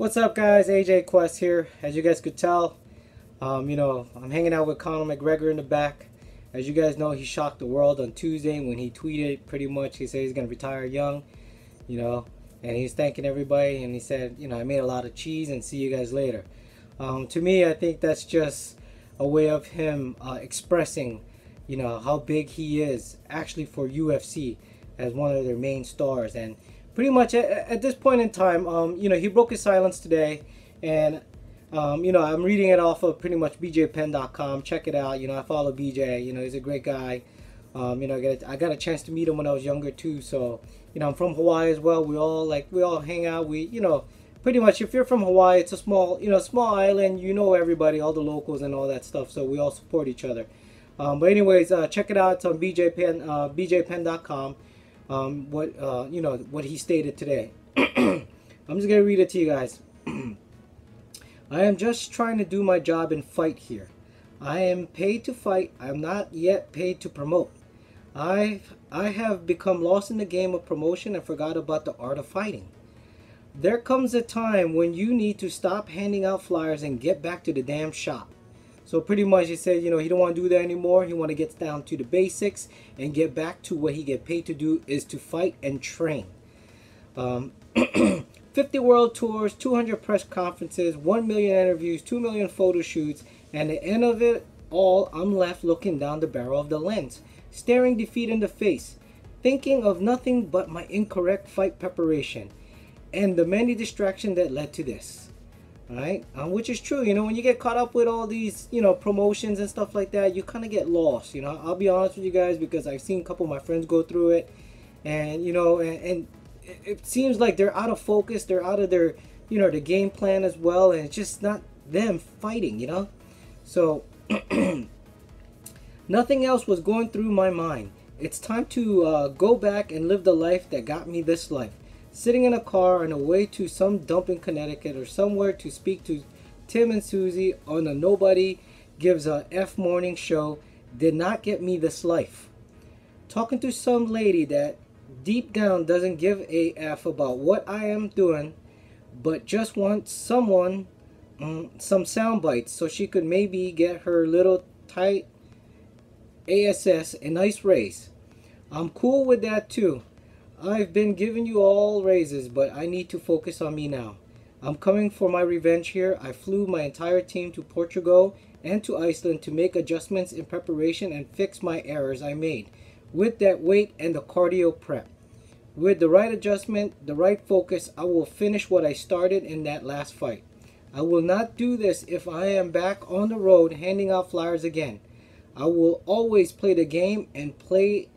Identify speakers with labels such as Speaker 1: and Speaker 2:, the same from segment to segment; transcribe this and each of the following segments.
Speaker 1: What's up, guys? AJQUEST here. As you guys could tell, I'm hanging out with Connor McGregor in the back. As you guys know, he shocked the world on Tuesday when he tweeted pretty much. He said he's going to retire young, and he's thanking everybody. And he said, I made a lot of cheese and see you guys later. To me, I think that's just a way of him expressing, how big he is actually for UFC as one of their main stars. And pretty much at this point in time, he broke his silence today, and I'm reading it off of pretty much bjpen.com. Check it out. I follow BJ. He's a great guy. I got a chance to meet him when I was younger too. So I'm from Hawaii as well. We all hang out. Pretty much if you're from Hawaii, it's a small island. Everybody, all the locals and all that stuff. So we all support each other. But anyways, check it out. It's on bjpen.com. What he stated today. I'm just gonna read it to you guys. I am just trying to do my job and fight here. I am paid to fight. I am not yet paid to promote. I have become lost in the game of promotion and forgot about the art of fighting. There comes a time when you need to stop handing out flyers and get back to the damn shop. So pretty much he said, he don't want to do that anymore. He want to get down to the basics and get back to what he get paid to do, is to fight and train. 50 world tours, 200 press conferences, 1 million interviews, 2 million photo shoots, and at the end of it all, I'm left looking down the barrel of the lens, staring defeat in the face, thinking of nothing but my incorrect fight preparation and the many distractions that led to this. Alright, which is true. When you get caught up with all these, promotions and stuff like that, you kind of get lost. I'll be honest with you guys, because I've seen a couple of my friends go through it, and and it seems like they're out of focus. They're out of their, their game plan as well, and it's just not them fighting. So nothing else was going through my mind. It's time to go back and live the life that got me this life. Sitting in a car on the way to some dump in Connecticut or somewhere to speak to Tim and Susie on a Nobody Gives a F morning show did not get me this life. Talking to some lady that deep down doesn't give a F about what I am doing, but just wants some sound bites so she could maybe get her little tight ASS a nice raise. I'm cool with that too. I've been giving you all raises, but I need to focus on me now. I'm coming for my revenge here. I flew my entire team to Portugal and to Iceland to make adjustments in preparation and fix my errors I made with that weight and the cardio prep. With the right adjustment, the right focus, I will finish what I started in that last fight. I will not do this if I am back on the road handing out flyers again. I will always play the game and play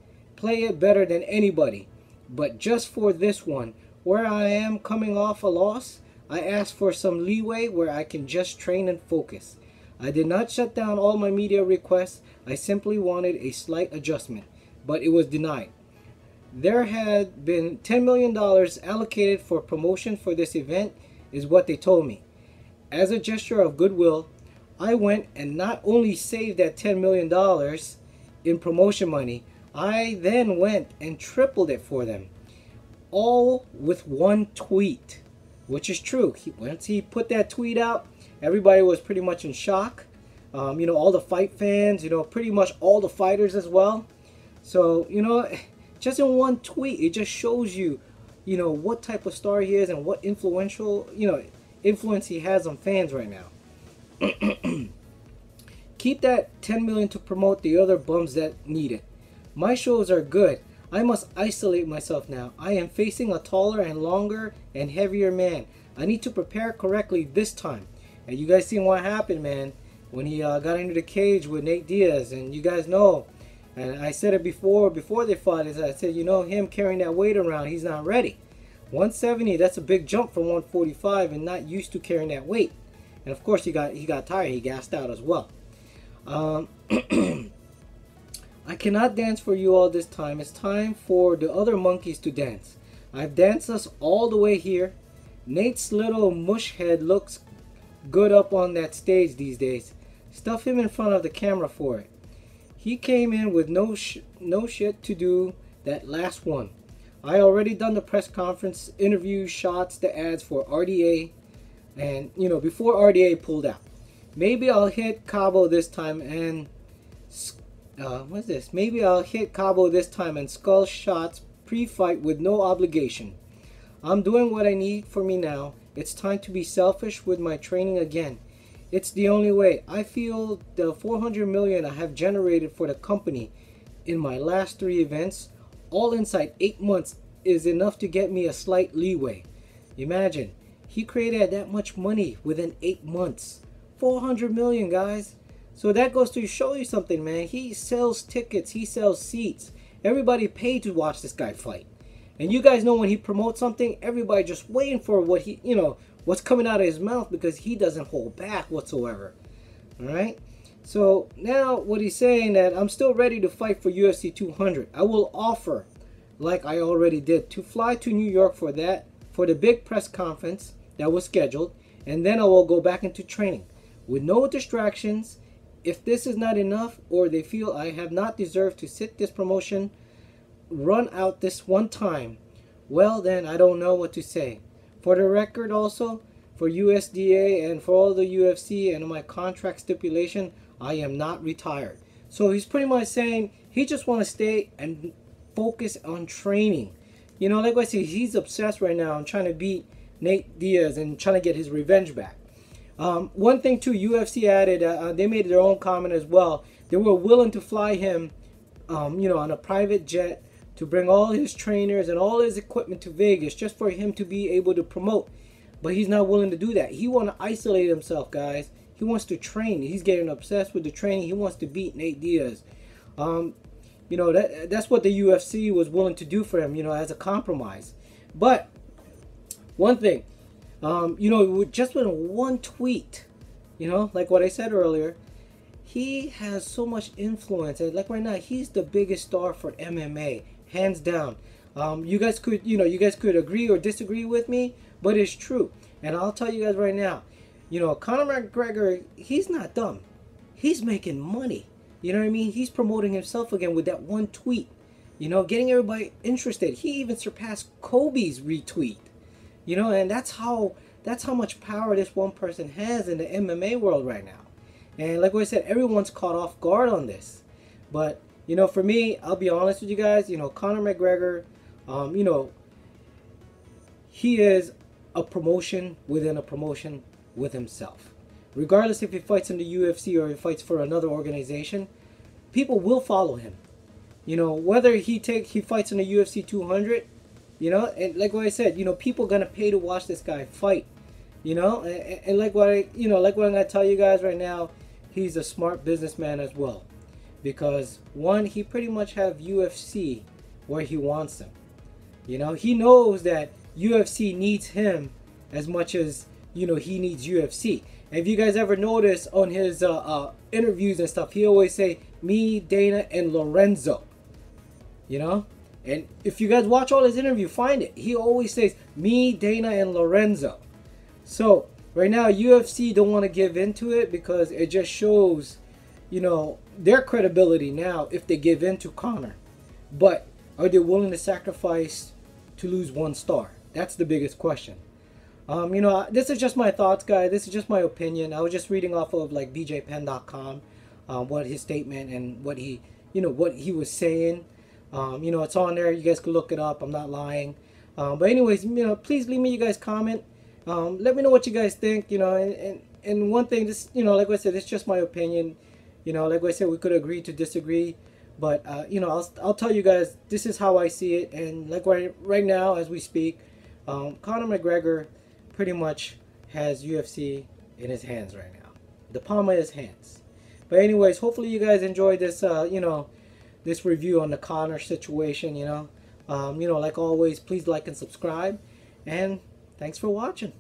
Speaker 1: it better than anybody. But just for this one, where I am coming off a loss, I asked for some leeway where I can just train and focus. I did not shut down all my media requests. I simply wanted a slight adjustment, but it was denied. There had been $10 million allocated for promotion for this event, is what they told me. As a gesture of goodwill, I went and not only saved that $10 million in promotion money, I then went and tripled it for them, all with one tweet, which is true. Once he put that tweet out, everybody was pretty much in shock. All the fight fans, pretty much all the fighters as well. So, just in one tweet, it just shows you, what type of star he is and what influence he has on fans right now. Keep that 10 million to promote the other bums that need it. My shows are good. I must isolate myself now. I am facing a taller and longer and heavier man. I need to prepare correctly this time. And you guys seen what happened, man, when he got into the cage with Nate Diaz. And you guys know, and I said it before they fought, is I said, him carrying that weight around, he's not ready. 170, that's a big jump from 145 and not used to carrying that weight. And of course he got tired, he gassed out as well. I cannot dance for you all this time. It's time for the other monkeys to dance. I've danced us all the way here. Nate's little mush head looks good up on that stage these days. Stuff him in front of the camera for it. He came in with no shit to do that last one. I already done the press conference, interviews, shots, the ads for RDA. and before RDA pulled out. Maybe I'll hit Cabo this time and what's this? Maybe I'll hit Cabo this time and skull shots pre-fight with no obligation. I'm doing what I need for me now. It's time to be selfish with my training again. It's the only way. I feel the 400 million I have generated for the company in my last 3 events, all inside 8 months, is enough to get me a slight leeway. Imagine, he created that much money within 8 months. 400 million, guys. So that goes to show you something, man. He sells tickets, he sells seats. Everybody paid to watch this guy fight. And you guys know when he promotes something, everybody just waiting for what he, what's coming out of his mouth, because he doesn't hold back whatsoever. All right? So now what he's saying, that I'm still ready to fight for UFC 200. I will offer, like I already did, to fly to New York for the big press conference that was scheduled, and then I will go back into training with no distractions. If this is not enough, or they feel I have not deserved to sit this promotion run out this one time, well then I don't know what to say. For the record also, for USDA and for all the UFC and my contract stipulation, I am not retired. So he's pretty much saying he just want to stay and focus on training. Like I said, he's obsessed right now and trying to beat Nate Diaz and trying to get his revenge back. One thing too, UFC added, they made their own comment as well. They were willing to fly him, on a private jet to bring all his trainers and all his equipment to Vegas just for him to be able to promote. But he's not willing to do that. He want to isolate himself, guys. He wants to train. He's getting obsessed with the training. He wants to beat Nate Diaz. That's what the UFC was willing to do for him, as a compromise. But one thing, just with one tweet, like what I said earlier, he has so much influence. And like right now, he's the biggest star for MMA, hands down. You guys could agree or disagree with me, but it's true. And I'll tell you guys right now, Connor McGregor, he's not dumb. He's making money. You know what I mean? He's promoting himself again with that one tweet. Getting everybody interested. He even surpassed Kobe's retweet. And that's how much power this one person has in the MMA world right now. And like I said, everyone's caught off guard on this. But, for me, I'll be honest with you guys, Connor McGregor, he is a promotion within a promotion with himself. Regardless if he fights in the UFC or he fights for another organization, people will follow him. Whether he fights in the UFC 200, and like what I said, people gonna pay to watch this guy fight. And like what I'm gonna tell you guys right now, he's a smart businessman as well. Because one, he pretty much have UFC where he wants them. He knows that UFC needs him as much as he needs UFC. And if you guys ever notice on his interviews and stuff, he always say me, Dana, and Lorenzo. And if you guys watch all his interview, find it. He always says me, Dana, and Lorenzo. So right now UFC don't want to give into it because it just shows, their credibility now if they give in to Connor. But are they willing to sacrifice to lose one star? That's the biggest question. This is just my thoughts, guys. This is just my opinion. I was just reading off of like bjpen.com, what his statement and what he was saying. It's on there. You guys can look it up. I'm not lying. But anyways, please leave me you guys comment. Let me know what you guys think. And one thing, this, like I said, it's just my opinion. Like I said, we could agree to disagree. But I'll tell you guys, this is how I see it. And like right now, as we speak, Conor McGregor pretty much has UFC in his hands right now, the palm of his hands. But anyways, hopefully you guys enjoyed this this review on the Connor situation. Like always, please like and subscribe, and thanks for watching.